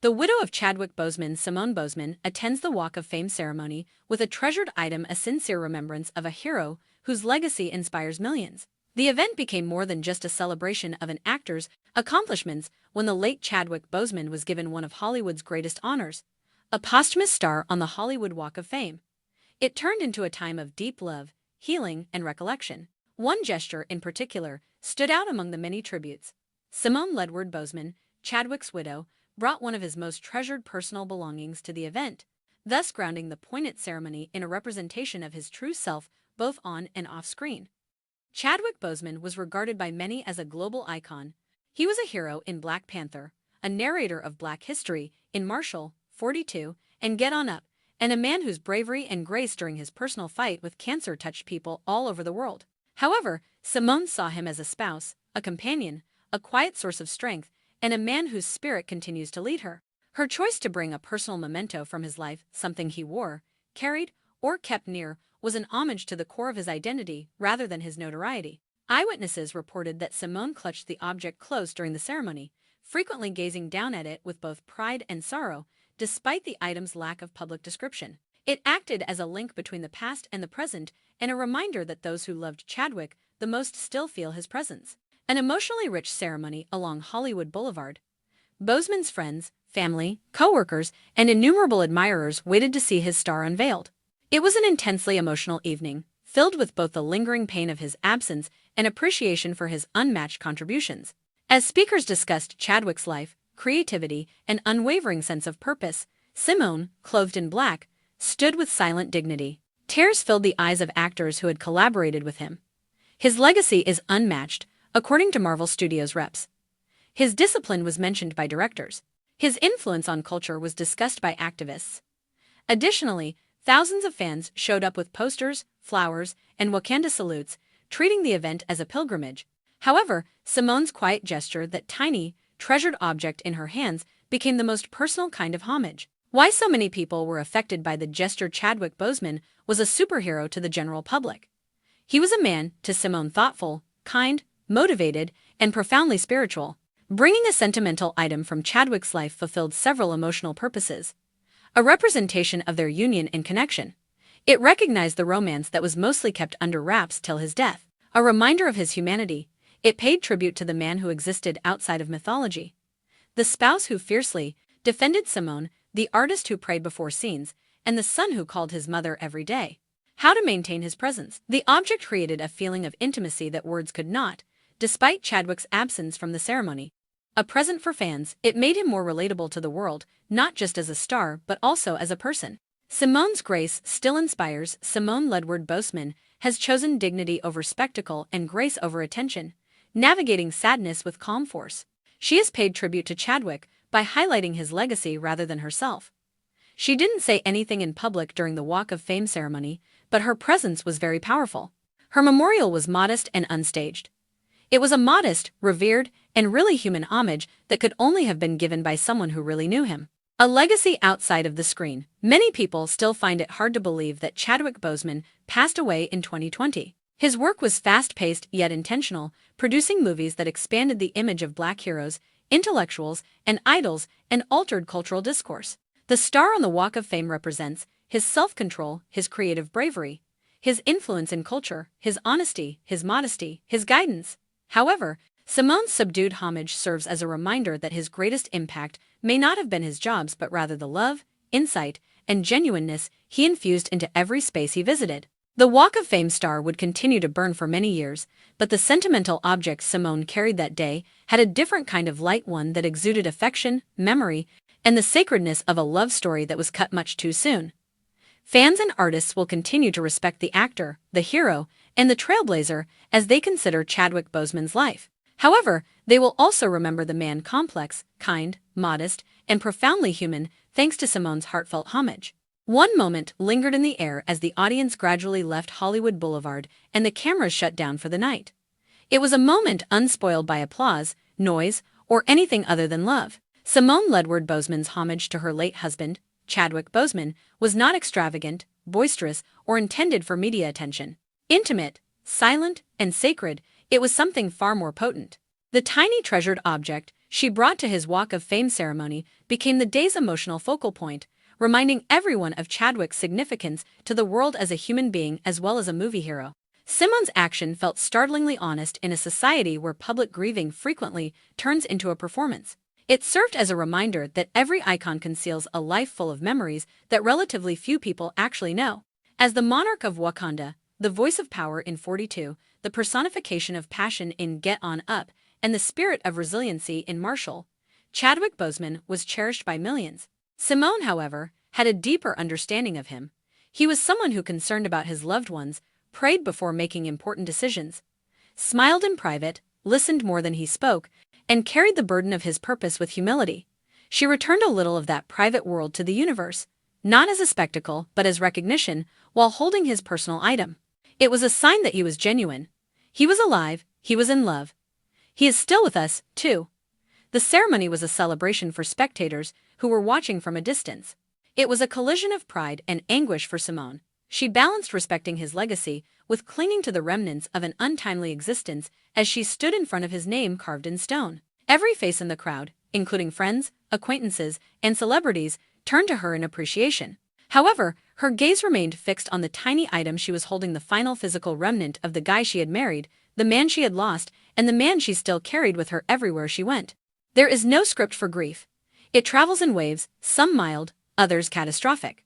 The widow of Chadwick Boseman, Simone Boseman, attends the Walk of Fame ceremony with a treasured item, a sincere remembrance of a hero whose legacy inspires millions. The event became more than just a celebration of an actor's accomplishments when the late Chadwick Boseman was given one of Hollywood's greatest honors, a posthumous star on the Hollywood Walk of Fame. It turned into a time of deep love, healing, and recollection. One gesture in particular stood out among the many tributes. Simone Ledward-Boseman, Chadwick's widow, brought one of his most treasured personal belongings to the event, thus grounding the poignant ceremony in a representation of his true self both on and off screen. Chadwick Boseman was regarded by many as a global icon. He was a hero in Black Panther, a narrator of Black history in Marshall, 42, and Get On Up, and a man whose bravery and grace during his personal fight with cancer touched people all over the world. However, Simone saw him as a spouse, a companion, a quiet source of strength, and a man whose spirit continues to lead her. Her choice to bring a personal memento from his life, something he wore, carried, or kept near, was an homage to the core of his identity rather than his notoriety. Eyewitnesses reported that Simone clutched the object close during the ceremony, frequently gazing down at it with both pride and sorrow, despite the item's lack of public description. It acted as a link between the past and the present, and a reminder that those who loved Chadwick the most still feel his presence. An emotionally rich ceremony along Hollywood Boulevard. Boseman's friends, family, co-workers, and innumerable admirers waited to see his star unveiled. It was an intensely emotional evening, filled with both the lingering pain of his absence and appreciation for his unmatched contributions. As speakers discussed Chadwick's life, creativity, and unwavering sense of purpose, Simone, clothed in black, stood with silent dignity. Tears filled the eyes of actors who had collaborated with him. His legacy is unmatched, according to Marvel Studios reps. His discipline was mentioned by directors. His influence on culture was discussed by activists. Additionally, thousands of fans showed up with posters, flowers, and Wakanda salutes, treating the event as a pilgrimage. However, Simone's quiet gesture, that tiny, treasured object in her hands, became the most personal kind of homage. Why so many people were affected by the gesture? Chadwick Boseman was a superhero to the general public. He was a man, to Simone, thoughtful, kind, motivated, and profoundly spiritual. Bringing a sentimental item from Chadwick's life fulfilled several emotional purposes. A representation of their union and connection. It recognized the romance that was mostly kept under wraps till his death. A reminder of his humanity. It paid tribute to the man who existed outside of mythology. The spouse who fiercely defended Simone, the artist who prayed before scenes, and the son who called his mother every day. How to maintain his presence. The object created a feeling of intimacy that words could not, despite Chadwick's absence from the ceremony. A present for fans, it made him more relatable to the world, not just as a star but also as a person. Simone's grace still inspires. Simone Ledward-Boseman has chosen dignity over spectacle and grace over attention, navigating sadness with calm force. She has paid tribute to Chadwick by highlighting his legacy rather than herself. She didn't say anything in public during the Walk of Fame ceremony, but her presence was very powerful. Her memorial was modest and unstaged. It was a modest, revered, and really human homage that could only have been given by someone who really knew him. A legacy outside of the screen. Many people still find it hard to believe that Chadwick Boseman passed away in 2020. His work was fast-paced yet intentional, producing movies that expanded the image of Black heroes, intellectuals, and idols, and altered cultural discourse. The star on the Walk of Fame represents his self-control, his creative bravery, his influence in culture, his honesty, his modesty, his guidance. However, Simone's subdued homage serves as a reminder that his greatest impact may not have been his jobs but rather the love, insight, and genuineness he infused into every space he visited. The Walk of Fame star would continue to burn for many years, but the sentimental object Simone carried that day had a different kind of light, one that exuded affection, memory, and the sacredness of a love story that was cut much too soon. Fans and artists will continue to respect the actor, the hero, and the trailblazer as they consider Chadwick Boseman's life. However, they will also remember the man, complex, kind, modest, and profoundly human, thanks to Simone's heartfelt homage. One moment lingered in the air as the audience gradually left Hollywood Boulevard and the cameras shut down for the night. It was a moment unspoiled by applause, noise, or anything other than love. Simone Ledward-Boseman's homage to her late husband, Chadwick Boseman, was not extravagant, boisterous, or intended for media attention. Intimate, silent, and sacred, it was something far more potent. The tiny treasured object, she brought to his Walk of Fame ceremony became the day's emotional focal point, reminding everyone of Chadwick's significance to the world as a human being as well as a movie hero. Simone's action felt startlingly honest in a society where public grieving frequently turns into a performance. It served as a reminder that every icon conceals a life full of memories that relatively few people actually know. As the monarch of Wakanda, the voice of power in 42, the personification of passion in Get On Up, and the spirit of resiliency in Marshall, Chadwick Boseman was cherished by millions. Simone, however, had a deeper understanding of him. He was someone who concerned about his loved ones, prayed before making important decisions, smiled in private, listened more than he spoke, and carried the burden of his purpose with humility. She returned a little of that private world to the universe, not as a spectacle but as recognition, while holding his personal item. It was a sign that he was genuine. He was alive, he was in love. He is still with us, too. The ceremony was a celebration for spectators who were watching from a distance. It was a collision of pride and anguish for Simone. She balanced respecting his legacy with clinging to the remnants of an untimely existence as she stood in front of his name carved in stone. Every face in the crowd, including friends, acquaintances, and celebrities, turned to her in appreciation. However, her gaze remained fixed on the tiny item she was holding, the final physical remnant of the guy she had married, the man she had lost, and the man she still carried with her everywhere she went. There is no script for grief. It travels in waves, some mild, others catastrophic.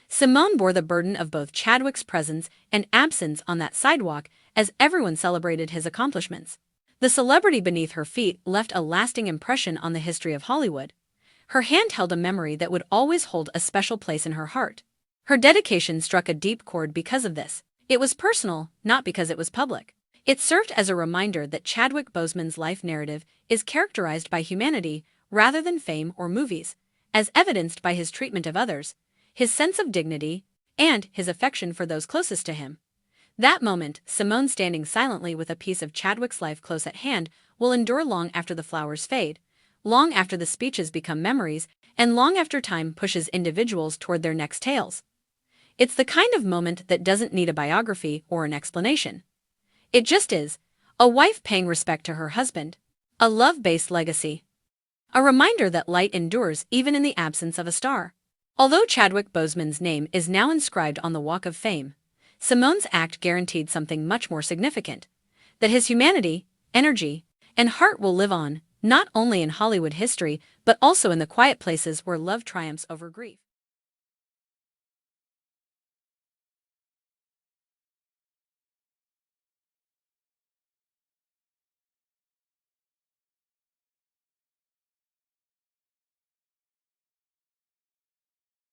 Simone bore the burden of both Chadwick's presence and absence on that sidewalk as everyone celebrated his accomplishments. The celebrity beneath her feet left a lasting impression on the history of Hollywood. Her hand held a memory that would always hold a special place in her heart. Her dedication struck a deep chord because of this. It was personal, not because it was public. It served as a reminder that Chadwick Boseman's life narrative is characterized by humanity rather than fame or movies, as evidenced by his treatment of others, his sense of dignity, and his affection for those closest to him. That moment, Simone standing silently with a piece of Chadwick's life close at hand, will endure long after the flowers fade, long after the speeches become memories, and long after time pushes individuals toward their next tales. It's the kind of moment that doesn't need a biography or an explanation. It just is, a wife paying respect to her husband, a love-based legacy, a reminder that light endures even in the absence of a star. Although Chadwick Boseman's name is now inscribed on the Walk of Fame, Simone's act guaranteed something much more significant: that his humanity, energy, and heart will live on, not only in Hollywood history but also in the quiet places where love triumphs over grief.